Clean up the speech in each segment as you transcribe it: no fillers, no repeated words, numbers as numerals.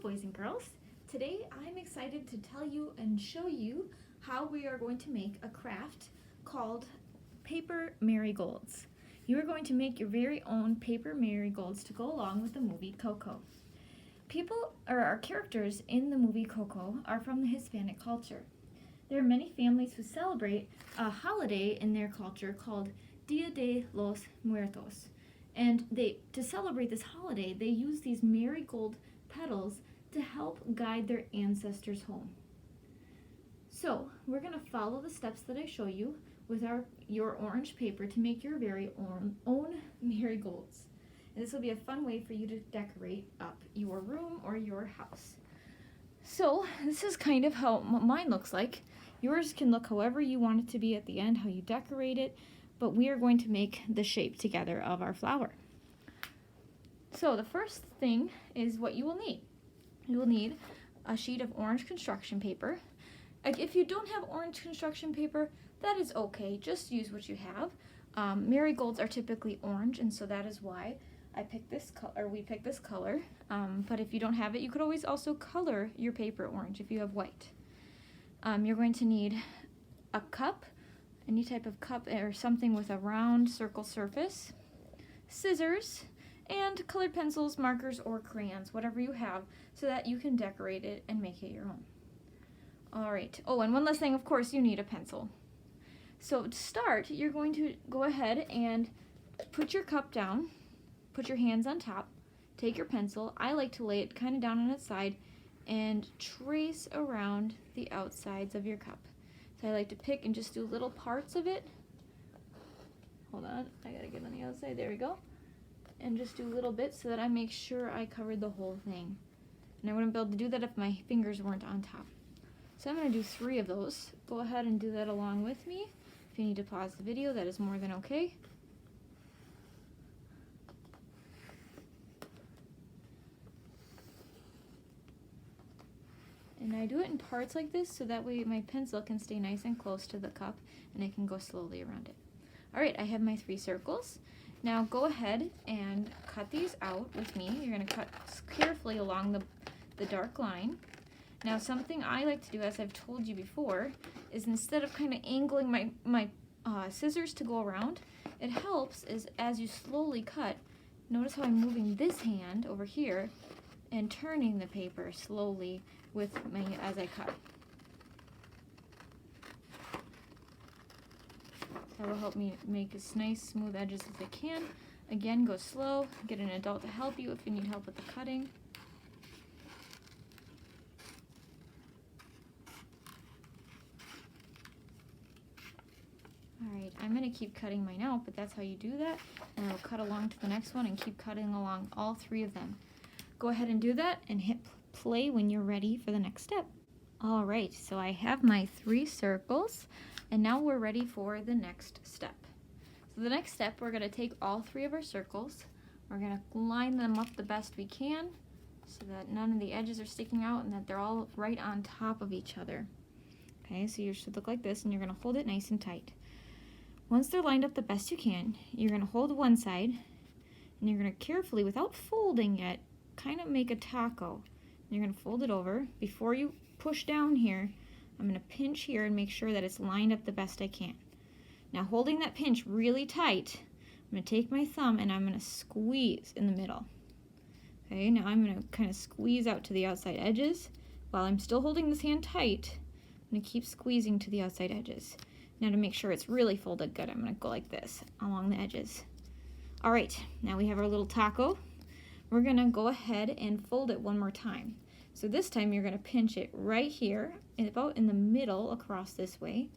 boys and girls. Today I'm excited to tell you and show you how we are going to make a craft called paper marigolds. You are going to make your very own paper marigolds to go along with the movie Coco. Our characters in the movie Coco are from the Hispanic culture. There are many families who celebrate a holiday in their culture called Dia de los Muertos. And to celebrate this holiday, they use these marigold petals to help guide their ancestors home. So we're going to follow the steps that I show you with your orange paper to make your very own marigolds. And this will be a fun way for you to decorate up your room or your house. So this is kind of how mine looks like. Yours can look however you want it to be at the end, how you decorate it, but we are going to make the shape together of our flower. So the first thing is what you will need. You will need a sheet of orange construction paper. If you don't have orange construction paper, that is okay. Just use what you have. Marigolds are typically orange, and so that is why we picked this color. But if you don't have it, you could always also color your paper orange if you have white. You're going to need a cup, any type of cup or something with a round circle surface, scissors, and colored pencils, markers, or crayons, whatever you have, so that you can decorate it and make it your own. Alright, oh, and one last thing, of course, you need a pencil. So to start, you're going to go ahead and put your cup down, put your hands on top, take your pencil. I like to lay it kind of down on its side and trace around the outsides of your cup. So I like to pick and just do little parts of it. Hold on, I gotta get on the outside, there we go. And just do little bits so that I make sure I covered the whole thing. And I wouldn't be able to do that if my fingers weren't on top. So I'm gonna do 3 of those. Go ahead and do that along with me. If you need to pause the video, that is more than okay. And I do it in parts like this so that way my pencil can stay nice and close to the cup and I can go slowly around it. Alright, I have my 3 circles. Now go ahead and cut these out with me. You're going to cut carefully along the dark line. Now something I like to do, as I've told you before, is instead of kind of angling my scissors to go around, it helps is as you slowly cut, notice how I'm moving this hand over here and turning the paper slowly as I cut. That will help me make as nice smooth edges as I can. Again, go slow. Get an adult to help you if you need help with the cutting. Alright, I'm going to keep cutting mine out, but that's how you do that. And I'll cut along to the next one and keep cutting along all 3 of them. Go ahead and do that and hit play when you're ready for the next step. Alright, so I have my 3 circles, and now we're ready for the next step. So the next step, we're going to take all 3 of our circles, we're going to line them up the best we can so that none of the edges are sticking out and that they're all right on top of each other. Okay, so you should look like this, and you're going to hold it nice and tight. Once they're lined up the best you can, you're going to hold one side, and you're going to carefully, without folding yet, kind of make a taco. You're going to fold it over. Before you push down here, I'm going to pinch here and make sure that it's lined up the best I can. Now holding that pinch really tight, I'm going to take my thumb and I'm going to squeeze in the middle. Okay, now I'm going to kind of squeeze out to the outside edges. While I'm still holding this hand tight, I'm going to keep squeezing to the outside edges. Now to make sure it's really folded good, I'm going to go like this along the edges. Alright, now we have our little taco. We're going to go ahead and fold it one more time. So this time you're going to pinch it right here, about in the middle across this way.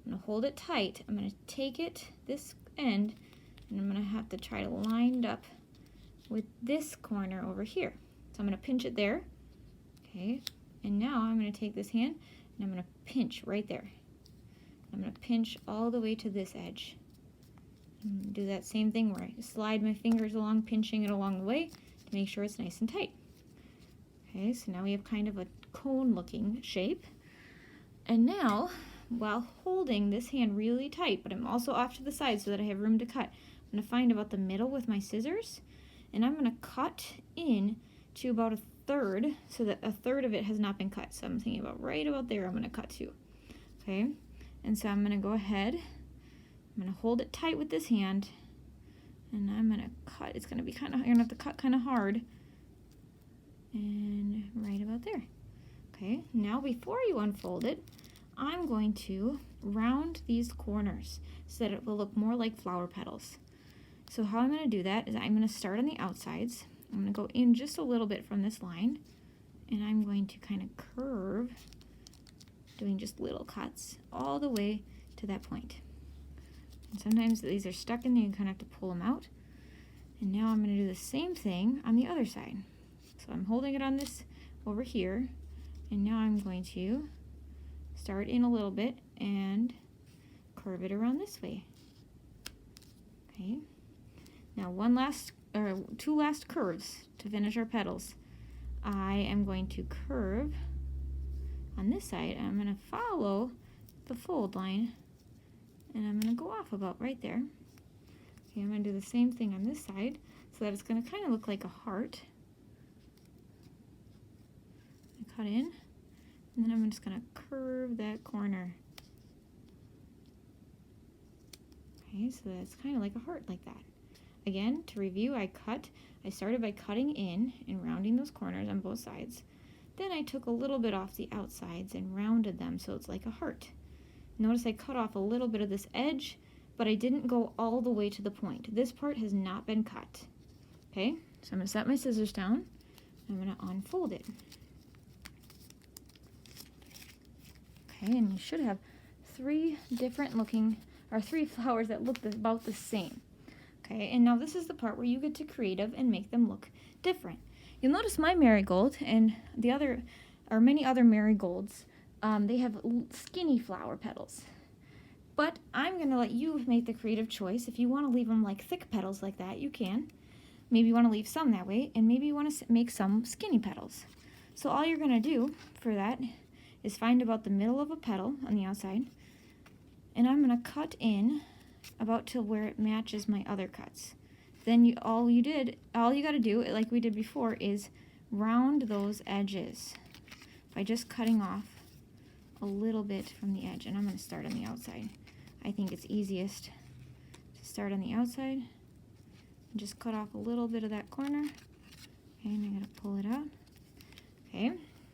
I'm going to hold it tight. I'm going to take it, this end, and I'm going to have to try to line it up with this corner over here. So I'm going to pinch it there. Okay, and now I'm going to take this hand and I'm going to pinch right there. I'm going to pinch all the way to this edge. And do that same thing where I slide my fingers along, pinching it along the way to make sure it's nice and tight. Okay, so now we have kind of a cone-looking shape. And now, while holding this hand really tight, but I'm also off to the side so that I have room to cut, I'm going to find about the middle with my scissors, and I'm going to cut in to about third, so that a third of it has not been cut. So I'm thinking about right about there I'm going to cut to. Okay, and so I'm going to go ahead, I'm going to hold it tight with this hand, and I'm going to cut. It's going to be kind of, you're going to have to cut kind of hard, and right about there. Okay, now before you unfold it, I'm going to round these corners so that it will look more like flower petals. So how I'm going to do that is I'm going to start on the outsides. I'm going to go in just a little bit from this line, and I'm going to kind of curve, doing just little cuts all the way to that point. And sometimes these are stuck in there, you kind of have to pull them out. And now I'm going to do the same thing on the other side. So I'm holding it on this over here, and now I'm going to start in a little bit and curve it around this way. Okay. Now two last curves to finish our petals. I am going to curve on this side. I'm going to follow the fold line, and I'm going to go off about right there. Okay, I'm going to do the same thing on this side so that it's going to kind of look like a heart. I cut in, and then I'm just going to curve that corner. Okay, so that's kind of like a heart like that. Again, to review, I started by cutting in and rounding those corners on both sides. Then I took a little bit off the outsides and rounded them so it's like a heart. Notice I cut off a little bit of this edge, but I didn't go all the way to the point. This part has not been cut. Okay, so I'm going to set my scissors down. I'm going to unfold it. Okay, and you should have three flowers that look about the same. Okay, and now this is the part where you get to creative and make them look different. You'll notice my marigold and many other marigolds, they have skinny flower petals. But I'm going to let you make the creative choice. If you want to leave them like thick petals like that, you can. Maybe you want to leave some that way, and maybe you want to make some skinny petals. So all you're going to do for that is find about the middle of a petal on the outside, and I'm going to cut in about to where it matches my other cuts. Then all you got to do, like we did before, is round those edges by just cutting off a little bit from the edge. And I'm going to start on the outside. I think it's easiest to start on the outside and just cut off a little bit of that corner. Okay, and I'm going to pull it out. Okay,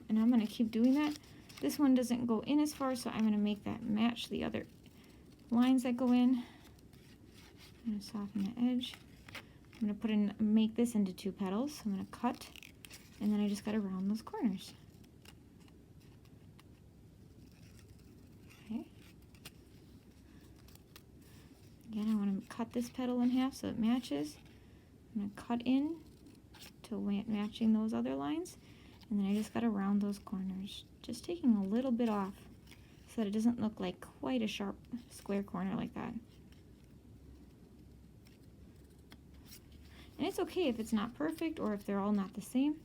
and I'm going to keep doing that. This one doesn't go in as far, so I'm going to make that match the other lines that go in. I'm going to soften the edge. I'm going to make this into two petals. I'm going to cut, and then I just got to round those corners. Okay. Again, I want to cut this petal in half so it matches. I'm going to cut in to matching those other lines, and then I just got to round those corners, just taking a little bit off so that it doesn't look like quite a sharp square corner like that. And it's okay if it's not perfect or if they're all not the same.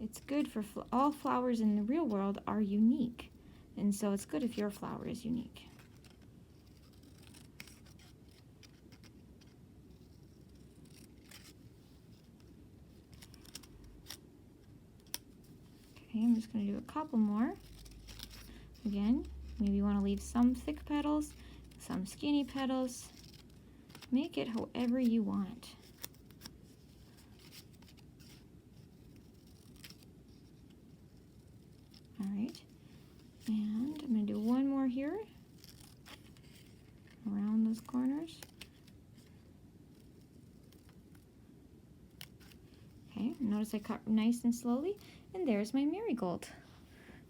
It's good for all flowers in the real world are unique. And so it's good if your flower is unique. Okay, I'm just going to do a couple more. Again, maybe you want to leave some thick petals, some skinny petals. Make it however you want. Alright, and I'm going to do one more here, around those corners. Okay, notice I cut nice and slowly, and there's my marigold.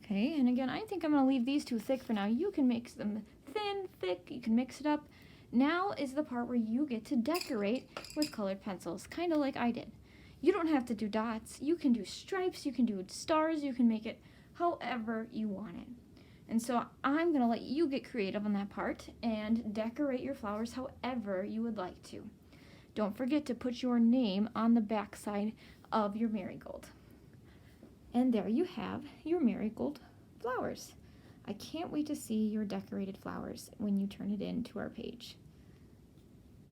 Okay, and again, I think I'm going to leave these two thick for now. You can mix them thin, thick, you can mix it up. Now is the part where you get to decorate with colored pencils, kind of like I did. You don't have to do dots, you can do stripes, you can do stars, you can make it however you want it. And so I'm going to let you get creative on that part and decorate your flowers however you would like to. Don't forget to put your name on the back side of your marigold. And there you have your marigold flowers. I can't wait to see your decorated flowers when you turn it into our page.